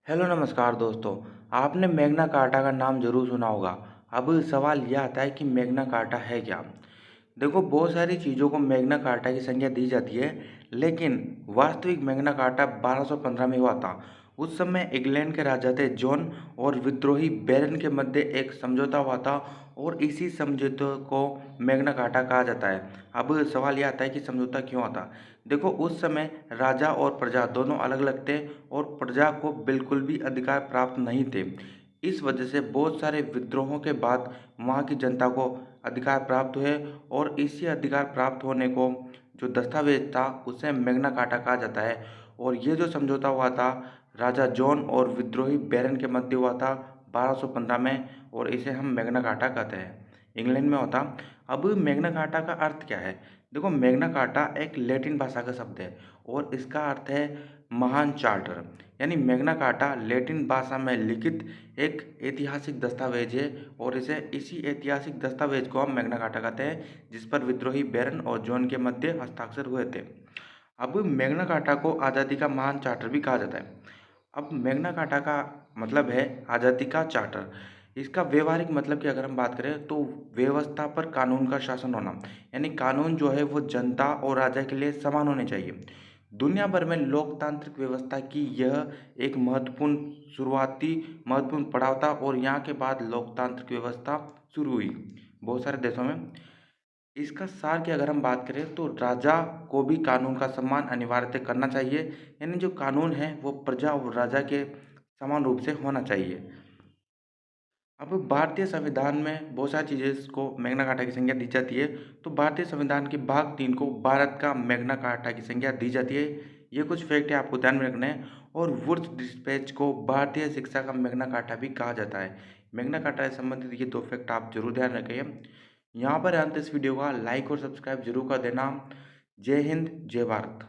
Hello नमस्कार दोस्तों। आपने मैग्ना कार्टा का नाम ज़रूर सुना होगा। अब सवाल यह आता है कि मैग्ना कार्टा है क्या। देखो, बहुत सारी चीज़ों को मैग्ना कार्टा की संज्ञा दी जाती है, लेकिन वास्तविक मैग्ना कार्टा 1215 में हुआ था। उस समय इंग्लैंड के राजा थे जॉन और विद्रोही बैरन के मध्य एक समझौता हुआ था और इसी समझौते को मैग्ना कार्टा कहा जाता है। अब सवाल यह आता है कि समझौता क्यों आता। देखो, उस समय राजा और प्रजा दोनों अलग अलग थे और प्रजा को बिल्कुल भी अधिकार प्राप्त नहीं थे। इस वजह से बहुत सारे विद्रोहों के बाद वहाँ की जनता को अधिकार प्राप्त हुए और इसी अधिकार प्राप्त होने को जो दस्तावेज था उसे मैग्ना कार्टा कहा जाता है। और ये जो समझौता हुआ था राजा जॉन और विद्रोही बैरन के मध्य हुआ था 1215 में, और इसे हम मैग्ना कार्टा कहते हैं। इंग्लैंड में होता। अब मैग्ना कार्टा का अर्थ क्या है। देखो, मैग्ना कार्टा एक लैटिन भाषा का शब्द है और इसका अर्थ है महान चार्टर। यानी मैग्ना कार्टा लैटिन भाषा में लिखित एक ऐतिहासिक दस्तावेज है और इसी ऐतिहासिक दस्तावेज को हम मैग्ना कार्टा कहते हैं, जिस पर विद्रोही बैरन और जॉन के मध्य हस्ताक्षर हुए थे। अब मैग्ना कार्टा को आज़ादी का महान चार्टर भी कहा जाता है। अब मैग्ना कार्टा का मतलब है आज़ादी का चार्टर। इसका व्यवहारिक मतलब की अगर हम बात करें तो व्यवस्था पर कानून का शासन होना, यानी कानून जो है वो जनता और राजा के लिए समान होने चाहिए। दुनिया भर में लोकतांत्रिक व्यवस्था की यह एक महत्वपूर्ण पड़ाव था और यहाँ के बाद लोकतांत्रिक व्यवस्था शुरू हुई बहुत सारे देशों में। इसका सार की अगर हम बात करें तो राजा को भी कानून का सम्मान अनिवार्यतः करना चाहिए, यानी जो कानून है वो प्रजा और राजा के समान रूप से होना चाहिए। अब भारतीय संविधान में बहुत सारी चीज़ें को मैग्ना कार्टा की संज्ञा दी जाती है। तो भारतीय संविधान के भाग 3 को भारत का मैग्ना कार्टा की संज्ञा दी जाती है। ये कुछ फैक्ट है, आपको ध्यान में रखना है। और वुड्स डिस्पैच को भारतीय शिक्षा का मैग्ना कार्टा भी कहा जाता है। मैग्ना कार्टा से संबंधित ये 2 फैक्ट आप जरूर ध्यान रखिए। यहाँ पर अंत इस वीडियो का लाइक और सब्सक्राइब जरूर कर देना। जय हिंद, जय भारत।